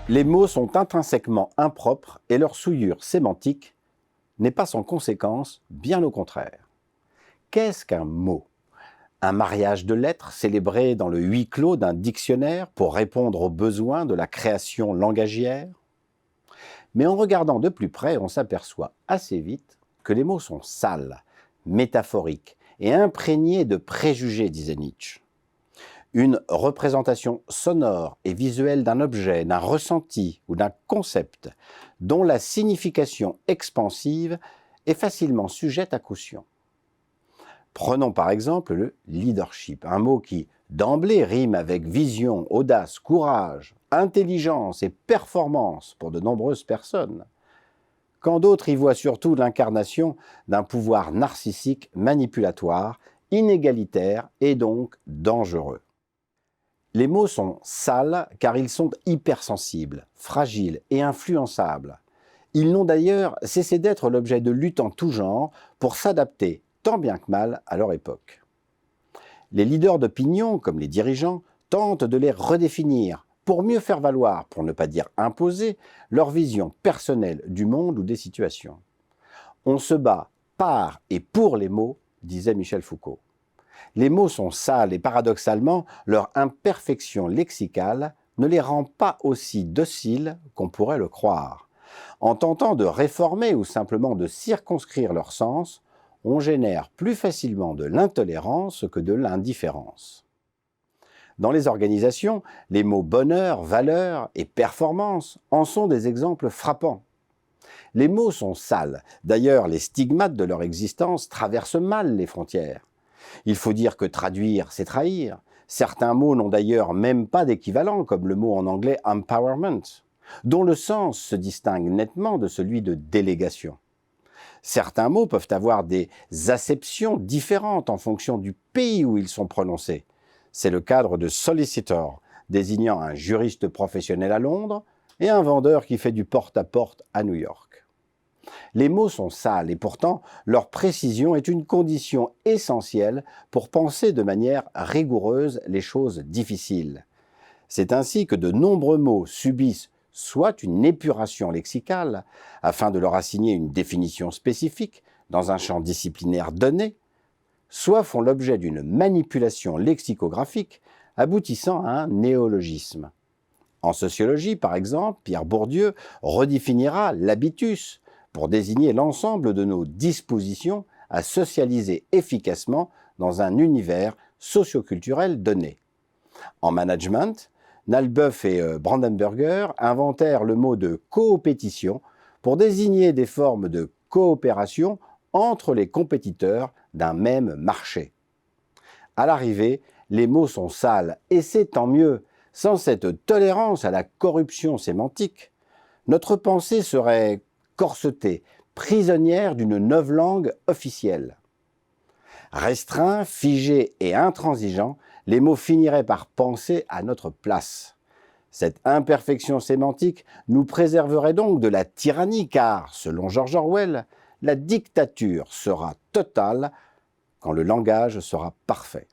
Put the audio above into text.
Les mots sont intrinsèquement impropres et leur souillure sémantique n'est pas sans conséquence, bien au contraire. Qu'est-ce qu'un mot? Un mariage de lettres célébré dans le huis clos d'un dictionnaire pour répondre aux besoins de la création langagière? Mais en regardant de plus près, on s'aperçoit assez vite que les mots sont sales, métaphoriques et imprégnés de préjugés, disait Nietzsche. Une représentation sonore et visuelle d'un objet, d'un ressenti ou d'un concept dont la signification expansive est facilement sujette à caution. Prenons par exemple le leadership, un mot qui d'emblée rime avec vision, audace, courage, intelligence et performance pour de nombreuses personnes, quand d'autres y voient surtout l'incarnation d'un pouvoir narcissique manipulatoire, inégalitaire et donc dangereux. Les mots sont sales car ils sont hypersensibles, fragiles et influençables. Ils n'ont d'ailleurs cessé d'être l'objet de luttes en tout genre pour s'adapter tant bien que mal à leur époque. Les leaders d'opinion, comme les dirigeants, tentent de les redéfinir pour mieux faire valoir, pour ne pas dire imposer, leur vision personnelle du monde ou des situations. On se bat par et pour les mots, disait Michel Foucault. Les mots sont sales et paradoxalement, leur imperfection lexicale ne les rend pas aussi dociles qu'on pourrait le croire. En tentant de réformer ou simplement de circonscrire leur sens, on génère plus facilement de l'intolérance que de l'indifférence. Dans les organisations, les mots bonheur, valeur et performance en sont des exemples frappants. Les mots sont sales. D'ailleurs, les stigmates de leur existence traversent mal les frontières. Il faut dire que traduire, c'est trahir. Certains mots n'ont d'ailleurs même pas d'équivalent, comme le mot en anglais « empowerment », dont le sens se distingue nettement de celui de « délégation ». Certains mots peuvent avoir des acceptions différentes en fonction du pays où ils sont prononcés. C'est le cadre de « solicitor », désignant un juriste professionnel à Londres et un vendeur qui fait du porte-à-porte à New York. Les mots sont sales et pourtant leur précision est une condition essentielle pour penser de manière rigoureuse les choses difficiles. C'est ainsi que de nombreux mots subissent soit une épuration lexicale, afin de leur assigner une définition spécifique dans un champ disciplinaire donné, soit font l'objet d'une manipulation lexicographique aboutissant à un néologisme. En sociologie, par exemple, Pierre Bourdieu redéfinira l'habitus pour désigner l'ensemble de nos dispositions à socialiser efficacement dans un univers socioculturel donné. En management, Nalbuff et Brandenburger inventèrent le mot de coopétition pour désigner des formes de coopération entre les compétiteurs d'un même marché. À l'arrivée, les mots sont sales, et c'est tant mieux. Sans cette tolérance à la corruption sémantique, notre pensée serait corsetée, prisonnière d'une novlangue officielle. Restreints, figés et intransigeants, les mots finiraient par penser à notre place. Cette imperfection sémantique nous préserverait donc de la tyrannie car, selon George Orwell, la dictature sera totale quand le langage sera parfait.